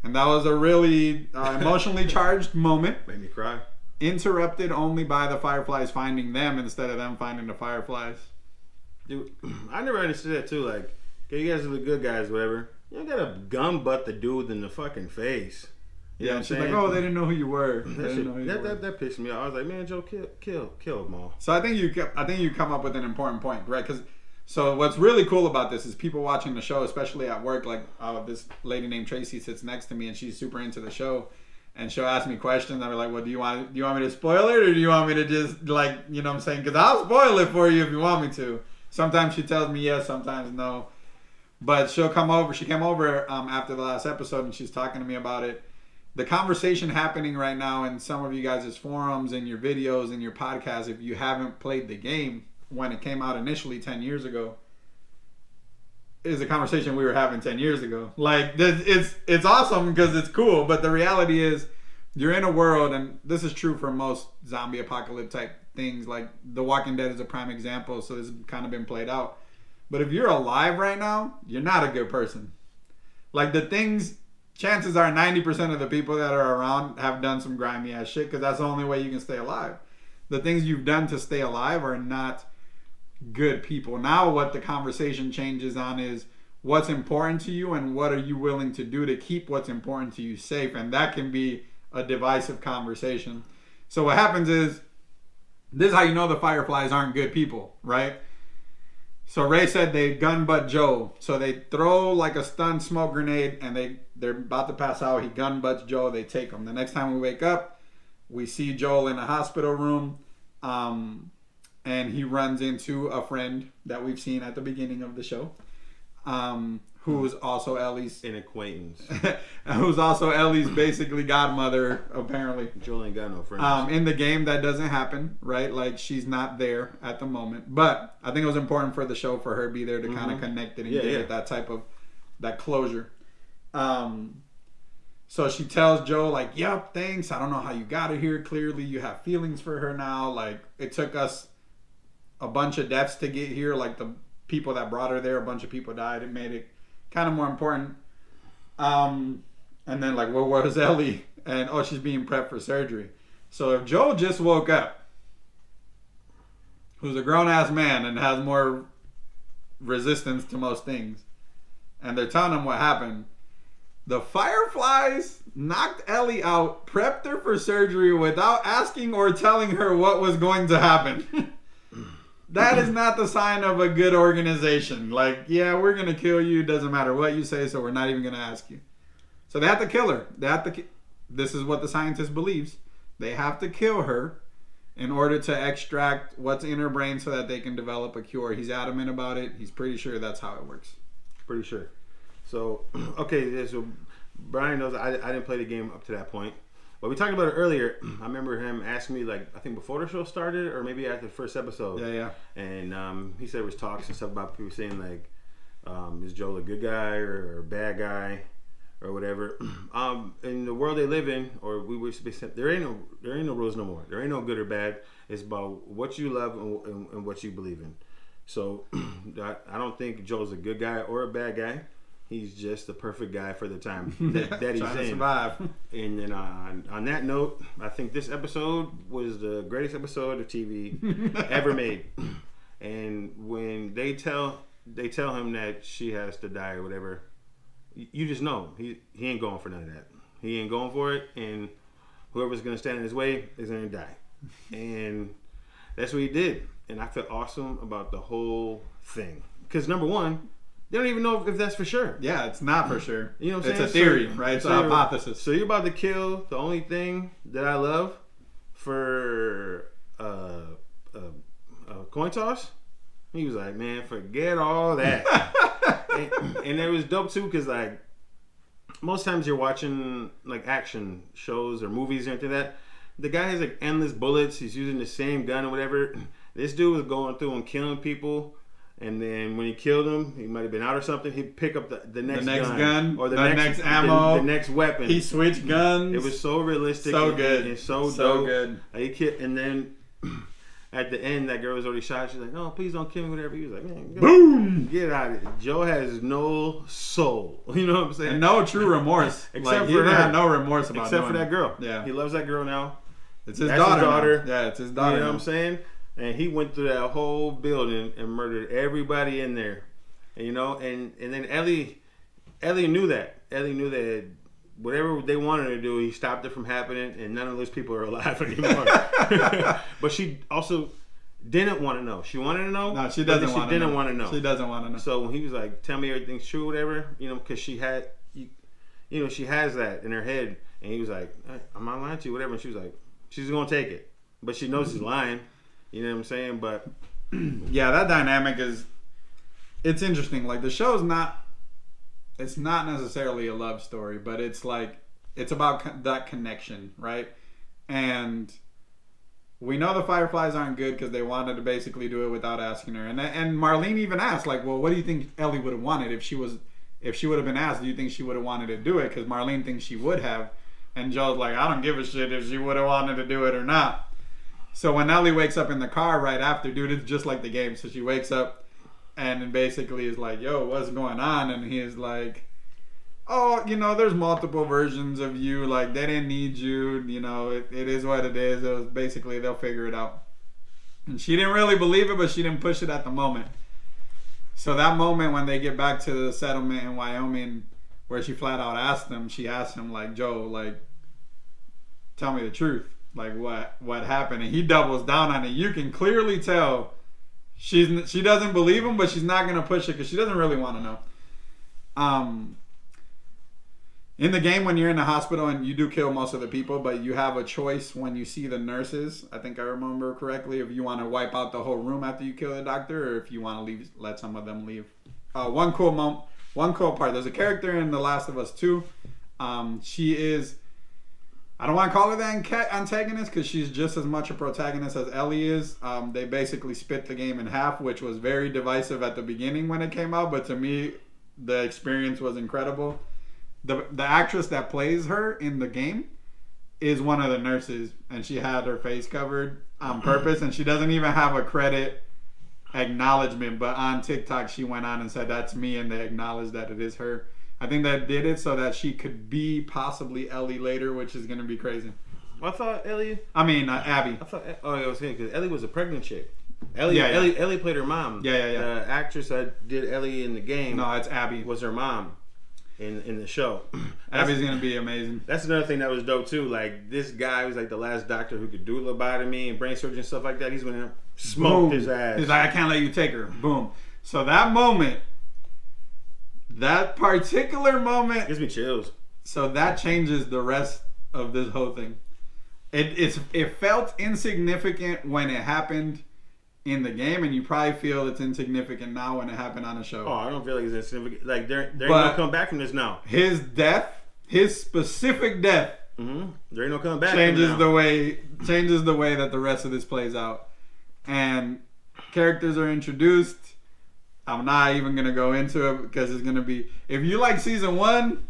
And that was a really emotionally charged moment. Made me cry. Interrupted only by the Fireflies finding them instead of them finding the Fireflies. Dude, I never understood that too. Like, okay, you guys are the good guys, whatever. You don't gotta gun butt the dude in the fucking face. You know Yeah, what and I'm she's saying? like, "Oh, they didn't know who you were." That pissed me off. I was like, man, Joe, kill them all. So I think you come up with an important point, right? Because so what's really cool about this is people watching the show, especially at work. Like this lady named Tracy sits next to me, and she's super into the show, and she'll ask me questions. I'm like, "Well, do you want me to spoil it, or do you want me to just like, you know what I'm saying? Because I'll spoil it for you if you want me to." Sometimes she tells me yes, sometimes no. But she'll come over. She came over after the last episode, and she's talking to me about it. The conversation happening right now in some of you guys' forums and your videos and your podcasts, if you haven't played the game when it came out initially 10 years ago, is a conversation we were having 10 years ago. Like, it's awesome because it's cool, but the reality is you're in a world, and this is true for most zombie apocalypse type things, like The Walking Dead is a prime example, so this has kind of been played out. But if you're alive right now, you're not a good person. Like the things, chances are 90% of the people that are around have done some grimy ass shit because that's the only way you can stay alive. The things you've done to stay alive are not good people. Now what the conversation changes on is what's important to you and what are you willing to do to keep what's important to you safe. And that can be a divisive conversation. So what happens is, this is how you know the Fireflies aren't good people, right? So Ray said they gun butt Joe. So they throw like a stun smoke grenade and they're about to pass out. He gun butts Joe. They take him. The next time we wake up, we see Joel in a hospital room. And he runs into a friend that we've seen at the beginning of the show. Who is also Ellie's... An acquaintance. Who's also Ellie's basically godmother, apparently. Joel ain't got no friends. In the game, that doesn't happen, right? Like, she's not there at the moment. But I think it was important for the show for her to be there to kind of connect it and give it that type of... that closure. So she tells Joe, like, yep, thanks. I don't know how you got her here. Clearly, you have feelings for her now. Like, it took us a bunch of deaths to get here. Like, the people that brought her there, a bunch of people died. It made it kind of more important. And then, like, well, where's Ellie? And, oh, she's being prepped for surgery. So if Joel just woke up, who's a grown-ass man and has more resistance to most things, and they're telling him what happened, the Fireflies knocked Ellie out, prepped her for surgery without asking or telling her what was going to happen. That is not the sign of a good organization. Like, yeah, we're going to kill you. Doesn't matter what you say, so we're not even going to ask you. So they have to kill her. This is what the scientist believes. They have to kill her in order to extract what's in her brain so that they can develop a cure. He's adamant about it. He's pretty sure that's how it works. Pretty sure. So, okay, so Brian knows I didn't play the game up to that point. But we talked about it earlier. I remember him asking me, like, I think before the show started or maybe after the first episode. Yeah. And he said there was talks and stuff about people saying, like, is Joel a good guy or a bad guy or whatever. In the world they live in, or we wish to be sent, there ain't no rules no more. There ain't no good or bad. It's about what you love and what you believe in. So I don't think Joel's a good guy or a bad guy. He's just the perfect guy for the time that he's Trying to in. survive. And then on that note, I think this episode was the greatest episode of TV ever made. And when they tell him that she has to die or whatever, you just know he ain't going for none of that. He ain't going for it, and whoever's gonna stand in his way is gonna die. And that's what he did. And I felt awesome about the whole thing because number one, they don't even know if that's for sure. Yeah, it's not for sure. You know what I'm saying? It's a theory, right? It's a hypothesis. So you're about to kill the only thing that I love for a coin toss? He was like, man, forget all that. and it was dope too because like most times you're watching like action shows or movies or anything like that. The guy has like endless bullets. He's using the same gun or whatever. This dude was going through and killing people. And then when he killed him, he might have been out or something. He'd pick up the next gun or the next ammo, the next weapon. He switched guns. It was so realistic, so good, and so dope. Good. And then at the end, that girl was already shot. She's like, "No, please don't kill me." Whatever. He was like, "Man, boom, get out of here." Joe has no soul. You know what I'm saying? And no true remorse. Except like, for her. Had no remorse about except for that girl. Yeah, he loves that girl now. It's his daughter. Yeah, it's his daughter. You know what I'm saying? And he went through that whole building and murdered everybody in there. And, you know, and then Ellie knew that. Ellie knew that whatever they wanted to do, he stopped it from happening, and none of those people are alive anymore. But she also didn't want to know. She wanted to know. No, she doesn't want to know. She didn't want to know. She doesn't want to know. So when he was like, tell me everything's true, whatever, you know, because she had, you know, she has that in her head. And he was like, I'm not lying to you, whatever. And she was like, she's going to take it. But she knows he's lying. You know what I'm saying? But yeah, that dynamic it's interesting. Like the show's it's not necessarily a love story, but it's like, it's about that connection, right? And we know the Fireflies aren't good because they wanted to basically do it without asking her. And Marlene even asked, like, well, what do you think Ellie would have wanted if she would have been asked? Do you think she would have wanted to do it? Because Marlene thinks she would have. And Joe's like, I don't give a shit if she would have wanted to do it or not. So when Ellie wakes up in the car right after, dude, it's just like the game. So she wakes up and basically is like, yo, what's going on? And he is like, oh, you know, there's multiple versions of you. Like, they didn't need you. You know, it is what it is. It was basically, they'll figure it out. And she didn't really believe it, but she didn't push it at the moment. So that moment when they get back to the settlement in Wyoming where she flat out asked him, she asked him, like, Joe, like, tell me the truth. Like what happened, and he doubles down on it. You can clearly tell she doesn't believe him, but she's not gonna push it because she doesn't really want to know. In the game, when you're in the hospital and you do kill most of the people, but you have a choice when you see the nurses. I think I remember correctly. If you want to wipe out the whole room after you kill the doctor, or if you want to let some of them leave. One cool part. There's a character in The Last of Us 2. She is. I don't want to call her the antagonist because she's just as much a protagonist as Ellie is. They basically split the game in half, which was very divisive at the beginning when it came out. But to me, the experience was incredible. The actress that plays her in the game is one of the nurses, and she had her face covered on purpose, and she doesn't even have a credit acknowledgement. But on TikTok, she went on and said, that's me, and they acknowledged that it is her. I think that did it so that she could be possibly Ellie later, which is going to be crazy. I thought Abby. I was saying because Ellie was a pregnant chick. Ellie played her mom. Yeah. The actress that did Ellie in the game. No, it's Abby. Was her mom. in the show. Abby's gonna be amazing. That's another thing that was dope too. Like this guy was like the last doctor who could do lobotomy and brain surgery and stuff like that. He's gonna smoke his ass. He's like, I can't let you take her. Boom. So that moment, that particular moment, Gives me chills. so that changes the rest of this whole thing. It felt insignificant when it happened in the game, and you probably feel it's insignificant now when it happened on the show. Oh, I don't feel like it's insignificant. Like there ain't But- no come back from this now. His death, his specific death, There ain't no coming back. changes from now. the way that the rest of this plays out. And characters are introduced. I'm not even gonna go into it because it's gonna be, if you like season 1,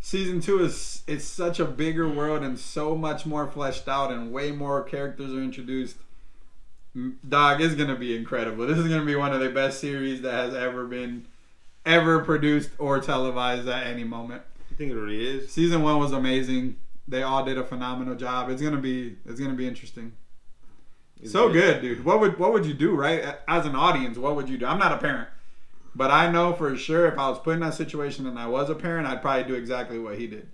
season 2 it's such a bigger world and so much more fleshed out and way more characters are introduced. Dog, is gonna be incredible. This is gonna be one of the best series that has ever produced or televised at any moment. You think it really is? Season 1 was amazing. They all did a phenomenal job. It's gonna be interesting. So good, dude. What would you do, right? As an audience, what would you do? I'm not a parent, but I know for sure if I was put in that situation and I was a parent, I'd probably do exactly what he did.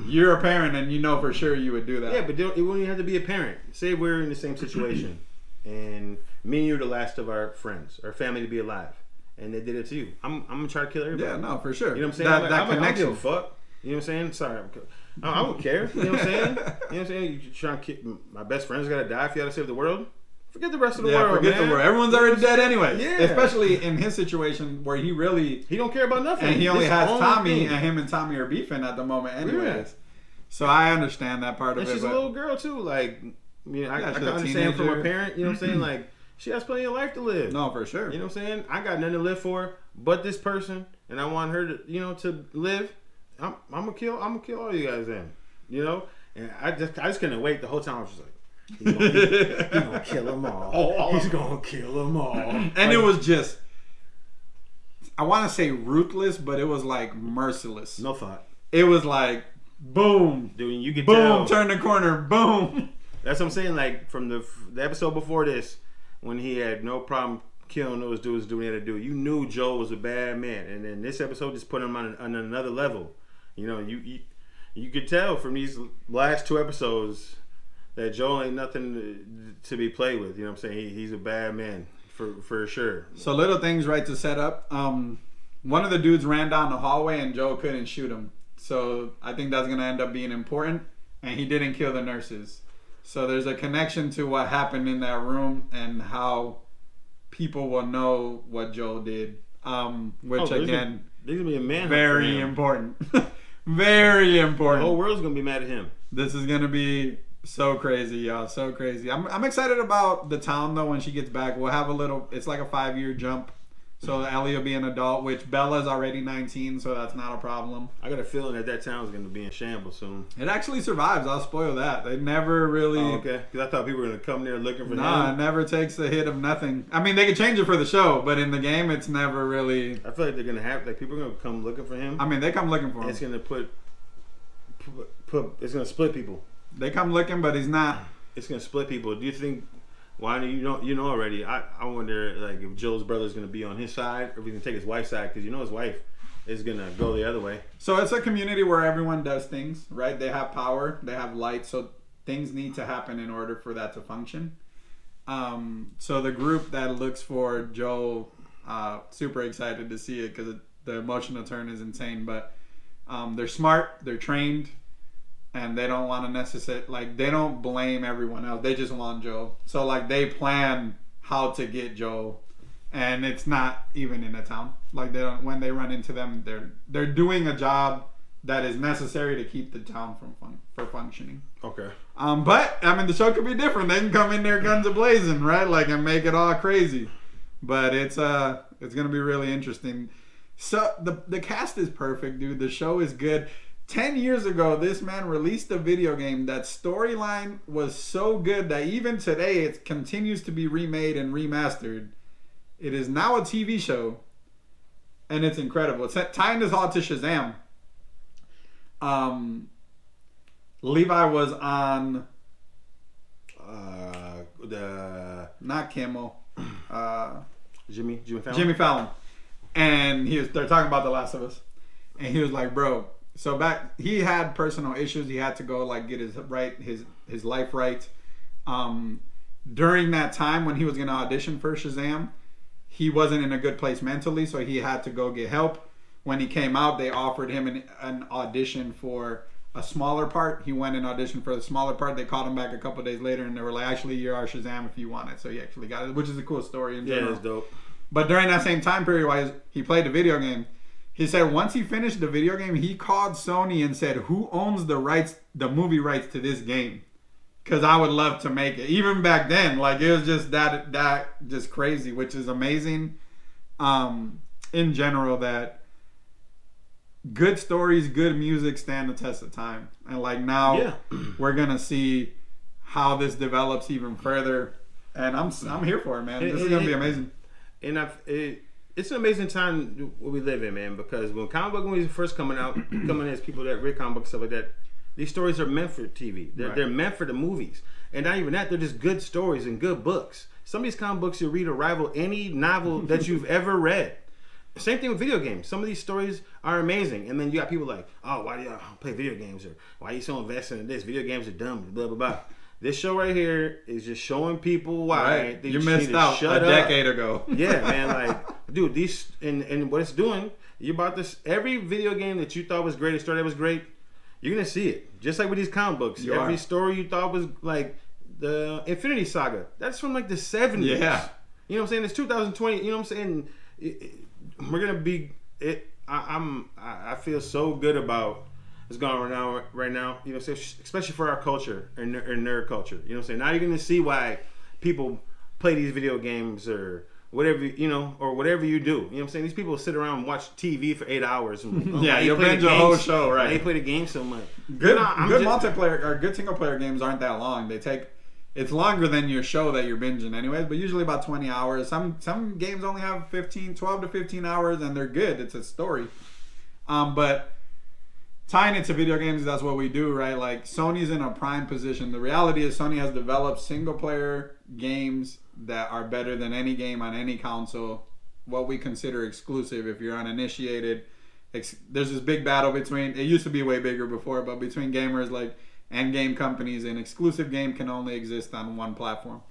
You're a parent, and you know for sure you would do that. Yeah, but it wouldn't even have to be a parent. Say we're in the same situation, and me and you are the last of our friends, our family to be alive, and they did it to you. I'm gonna try to kill everybody. Yeah, no, for sure. You know what I'm saying? That, Like, that I don't connection. give a fuck. You know what I'm saying? Sorry, I don't care. You know what I'm saying? You know what I'm saying? You trying to kill my best friend's gotta die if you gotta save the world. Forget the rest of the world, forget man. the world. Everyone's already dead anyway. Yeah. Especially in his situation where he really He don't care about nothing. and he only This has own Tommy, thing. and him and Tommy are beefing at the moment, anyways. Yeah. So I understand that part of And it. she's a but little girl too. Like, I mean, I she's can a understand from a teenager. parent. You know what I'm saying? Like, she has plenty of life to live. no, for sure. You know what I'm saying? I got nothing to live for but this person, and I want her to, to live. I'm gonna kill all you guys then. You know? And I just couldn't wait the whole time. I was just like, he's gonna kill them all. He's gonna kill them all. And it was just, I want to say ruthless, but it was like merciless. No thought. It was like, boom, Dude, you could boom, tell. turn the corner, boom. That's what I'm saying. Like, from the episode before this, when he had no problem killing those dudes doing what he had to do, you knew Joel was a bad man. And then this episode just put him on another level. You know, you could tell from these last 2 episodes that Joel ain't nothing to be played with. You know what I'm saying? He's a bad man for sure. So little things right to set up. One of the dudes ran down the hallway and Joe couldn't shoot him. So I think that's going to end up being important. And he didn't kill the nurses. So there's a connection to what happened in that room and how people will know what Joe did. Which again, there's gonna be a man. very important. Very The important. whole world's gonna be mad at him. This is gonna be so crazy, y'all. So crazy. I'm excited about the town though. When she gets back, we'll have a little. It's like a 5-year jump. So Ellie will be an adult, which Bella's already 19, so that's not a problem. I got a feeling that town's gonna be in shambles soon. It actually survives. I'll spoil that. They never really. Oh, okay. Because I thought people were gonna come there looking for Nah, it him. never takes a hit of nothing. I mean, they could change it for the show, but in the game, it's never really. I feel like they're gonna have people are gonna come looking for him. I mean, they come looking for And it's him. gonna it's gonna split people. They come looking, but he's not. It's gonna split people. Do you think? Why do you know already? I wonder like if Joel's brother's gonna be on his side or if he's gonna take his wife's side because his wife is gonna go the other way. So it's a community where everyone does things, right? They have power, they have light, so things need to happen in order for that to function. So the group that looks for Joel, super excited to see it because the emotional turn is insane. But they're smart, they're trained, and they don't want to necessarily they don't blame everyone else. They just want Joel. So they plan how to get Joel, and it's not even in a town. They don't. When they run into them, they're doing a job that is necessary to keep the town for functioning. Okay. But I mean, the show could be different. They can come in there guns a-blazing, right? And make it all crazy. But it's gonna be really interesting. So the cast is perfect, dude. The show is good. 10 years ago, this man released a video game that storyline was so good that even today it continues to be remade and remastered. It is now a TV show, and it's incredible. It's tying this all to Shazam. Levi was on The not Kimmel, Jimmy Fallon. Jimmy Fallon, and they're talking about The Last of Us, and he was like, bro. So back, he had personal issues. He had to go like get his life right. During that time when he was gonna audition for Shazam, he wasn't in a good place mentally, so he had to go get help. When he came out, they offered him an audition for a smaller part. He went and auditioned for the smaller part. They called him back a couple of days later, and they were like, "Actually, you're our Shazam if you want it." So he actually got it, which is a cool story in general. Yeah, that's dope. But during that same time period, while he played the video game, he said once he finished the video game, he called Sony and said, "Who owns the rights, the movie rights to this game? Because I would love to make it." Even back then, like it was just that just crazy, which is amazing. In general, that good stories, good music stand the test of time, and like now we're gonna see how this develops even further. And I'm here for it, man. This is gonna be amazing. And it's an amazing time where we live in, man. Because when comic book movies are first coming as people that read comic books, stuff like that, these stories are meant for TV. They're meant for the movies, and not even that. They're just good stories and good books. Some of these comic books you read will rival any novel that you've ever read. Same thing with video games. Some of these stories are amazing, and then you got people like, "Oh, why do y'all play video games?" or "Why are you so invested in this? Video games are dumb." Blah blah blah. This show right here is just showing people why you missed out a decade ago. Yeah, man. Like, dude, these and what it's doing. You bought this every video game that you thought was great, a story that was great. You're gonna see it, just like with these comic books. Every story you thought was like the Infinity Saga. That's from like the 70s. Yeah, you know what I'm saying? It's 2020. You know what I'm saying? We're gonna be it. I feel so good about what's going on right now. You know, especially for our culture and nerd culture. You know what I'm saying? Now you're gonna see why people play these video games or whatever, you know, or whatever you do. You know what I'm saying? These people sit around and watch TV for 8 hours. And, yeah, you'll binge a whole show, right? They play the game so much. Good multiplayer or good single player games aren't that long. It's longer than your show that you're binging anyways, but usually about 20 hours. Some games only have 12 to 15 hours, and they're good. It's a story. But tying it to video games, that's what we do, right? Like, Sony's in a prime position. The reality is Sony has developed single player games that are better than any game on any console, what we consider exclusive if you're uninitiated. There's this big battle between, it used to be way bigger before, but between gamers like and game companies. An exclusive game can only exist on one platform.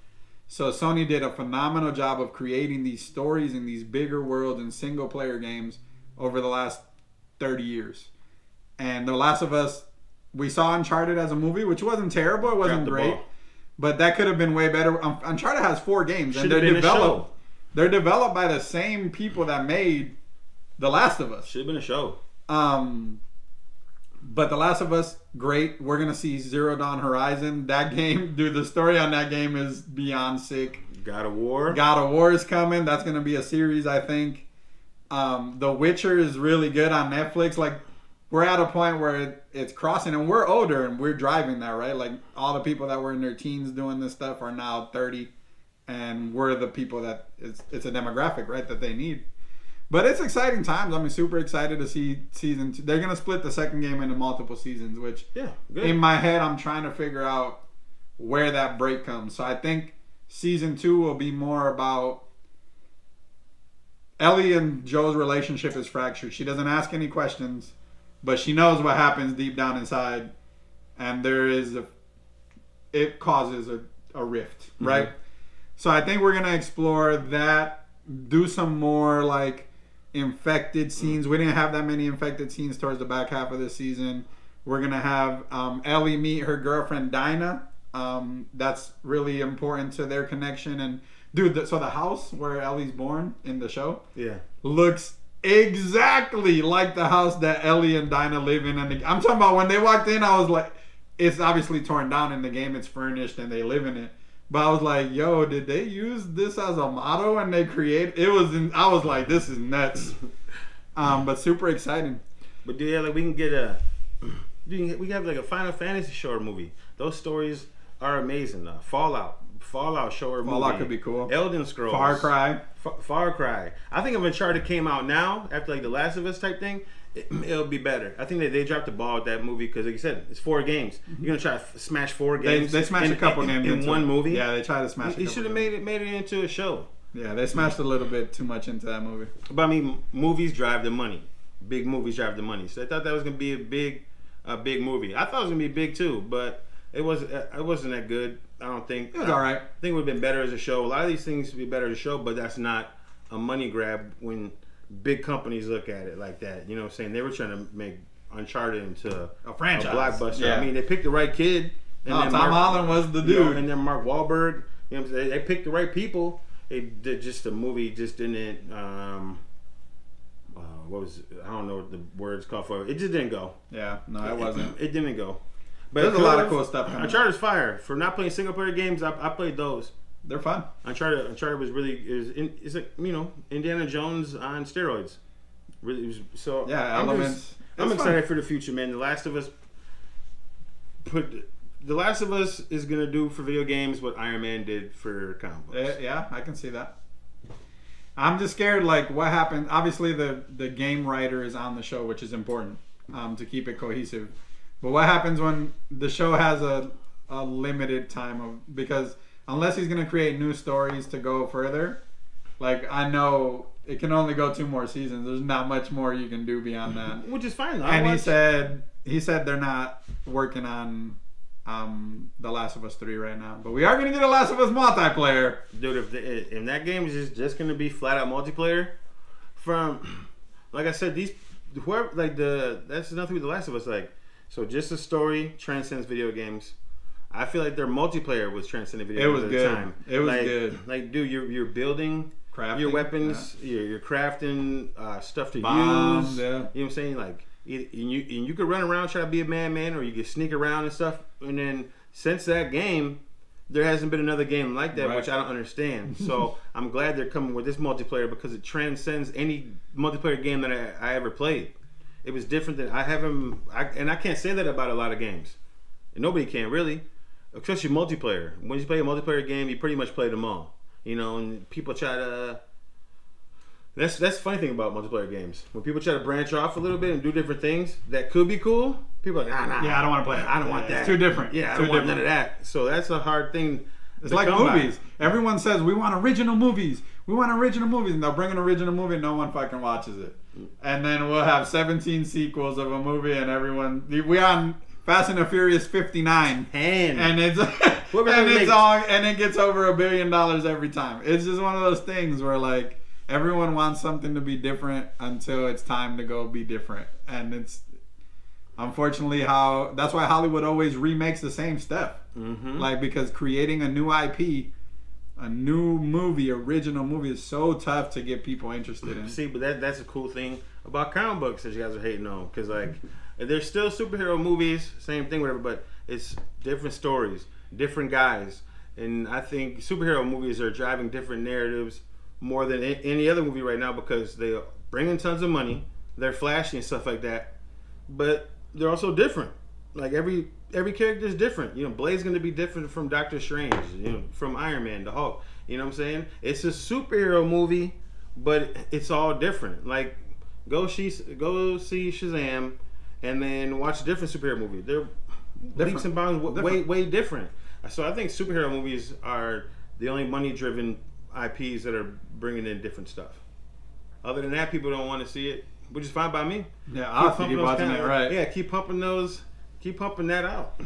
So Sony did a phenomenal job of creating these stories in these bigger worlds and single player games over the last 30 years. And The Last of Us, we saw Uncharted as a movie, which wasn't terrible. It wasn't great. But that could have been way better. Uncharted has 4 games, and they're developed by the same people that made The Last of Us. Should have been a show. But The Last of Us, great. We're going to see Zero Dawn Horizon. That game, dude, the story on that game is beyond sick. God of War. God of War is coming. That's going to be a series, I think. The Witcher is really good on Netflix. Like, we're at a point where it's crossing, and we're older, and we're driving that, right? Like, all the people that were in their teens doing this stuff are now 30, and we're the people that it's a demographic, right, that they need. But it's exciting times. I'm super excited to see season 2. They're going to split the second game into multiple seasons, which in my head, I'm trying to figure out where that break comes. So I think season 2 will be more about Ellie and Joe's relationship is fractured. She doesn't ask any questions, but she knows what happens deep down inside. And it causes a rift, right? Mm-hmm. So I think we're going to explore that, do some more like infected scenes. We didn't have that many infected scenes towards the back half of the season. We're going to have Ellie meet her girlfriend Dinah. That's really important to their connection. And dude, so the house where Ellie's born in the show looks exactly like the house that Ellie and Dinah live in. And I'm talking about when they walked in, I was like, it's obviously torn down in the game. It's furnished and they live in it. But I was like, yo, did they use this as a motto and they create it? I was like, this is nuts. But super exciting. But yeah, like we can get we have like a Final Fantasy short movie. Those stories are amazing. Fallout short movie. Fallout could be cool. Elden Scrolls. Far Cry. I think if Uncharted came out now, after like The Last of Us type thing, it'll be better. I think that they dropped the ball with that movie because, like you said, it's 4 games. You're gonna try to smash 4 games. They smashed a couple games in one movie. Yeah, they tried to smash. You should have made it into a show. Yeah, they smashed a little bit too much into that movie. But I mean, movies drive the money. big movies drive the money. So I thought that was gonna be a big movie. I thought it was gonna be big too, but it wasn't that good. I don't think It was all right. I think it would have been better as a show. A lot of these things would be better as a show, but that's not a money grab when big companies look at it like that. You know what I'm saying? They were trying to make Uncharted into A franchise. a blockbuster. Yeah. I mean, they picked the right kid. And Tom Holland was the you know, dude. and then Mark Wahlberg. You know what I'm saying? They picked the right people. They did just the movie just didn't. What was I don't know what the words called for. It just didn't go. Yeah, no, it wasn't. It didn't go. But There's a lot of cool stuff coming Uncharted's fire. For not playing single player games, I played those. They're fun. Uncharted was really it's like Indiana Jones on steroids. Really, it was, so Yeah, elements. I'm It's excited fun. for the future, man. The Last of Us is gonna do for video games what Iron Man did for comic books. Yeah, I can see that. I'm just scared, like, what happened. Obviously, the game writer is on the show, which is important to keep it cohesive. But what happens when the show has a limited time of, because unless he's going to create new stories to go further, like, I know it can only go 2 more seasons. There's not much more you can do beyond that. Which is fine. And he said they're not working on The Last of Us 3 right now, but we are going to get a Last of Us multiplayer. Dude, if that game is just gonna be flat out multiplayer, from like I said, that's nothing with The Last of Us. Like, so just a story transcends video games. I feel like their multiplayer was transcending video It games was at good. the time. It was good. Like, dude, you're building Crafting, your weapons, you're crafting stuff to Bombs, use. yeah. You know what I'm saying? Like, and you could run around try to be a man, or you could sneak around and stuff. And then since that game, there hasn't been another game like that, Right. which I don't understand. So I'm glad they're coming with this multiplayer because it transcends any multiplayer game that I ever played. It was different than and I can't say that about a lot of games. And nobody can really, especially multiplayer. When you play a multiplayer game, you pretty much play them all. You know, and people try to. That's the funny thing about multiplayer games. When people try to branch off a little bit and do different things that could be cool, people are like, nah. Yeah, I don't want to play it. I don't want Yeah, that. it's too different. Yeah, I Too don't want different. none of that. So that's a hard thing. It's to like come by. movies. Everyone says we want original movies. We want original movies, and they'll bring an original movie, and no one fucking watches it. And then we'll have 17 sequels of a movie, and everyone we on Fast and the Furious 59, and it's and it gets over $1 billion every time. It's just one of those things where like everyone wants something to be different until it's time to go be different, and it's unfortunately that's why Hollywood always remakes the same stuff. Mm-hmm. Like, because creating a new IP, a new movie, original movie is so tough to get people interested in. See, but that's a cool thing about comic books that you guys are hating on, because like there's still superhero movies, same thing, whatever, but it's different stories, different guys, and I think superhero movies are driving different narratives more than any other movie right now because they bring in tons of money, they're flashy and stuff like that, but they're also different. Like every character is different. You know, Blade's going to be different from Doctor Strange, you know, from Iron Man, the Hulk. You know what I'm saying? It's a superhero movie, but it's all different. Like, go see Shazam, and then watch a different superhero movie. They're leaps and bounds way different. So I think superhero movies are the only money-driven IPs that are bringing in different stuff. Other than that, people don't want to see it, which is fine by me. Yeah, I'll have to keep watching it, right? Yeah, keep pumping that out.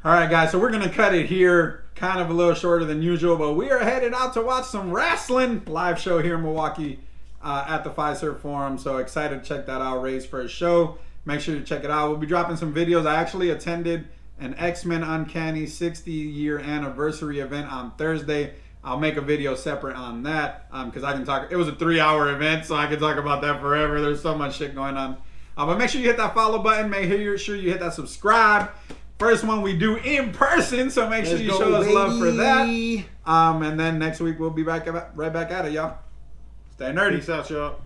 All right, guys, so we're going to cut it here. Kind of a little shorter than usual, but we are headed out to watch some wrestling. Live show here in Milwaukee at the Fiserv Forum. So excited to check that out. Ray's first show. Make sure you check it out. We'll be dropping some videos. I actually attended an X-Men Uncanny 60-year anniversary event on Thursday. I'll make a video separate on that because I can talk. It was a 3-hour event, so I can talk about that forever. There's so much shit going on. But make sure you hit that follow button. Make sure you hit that subscribe. First one we do in person, so make sure you show us love for that. And then next week we'll be right back at it, y'all. Stay nerdy. Peace out, y'all.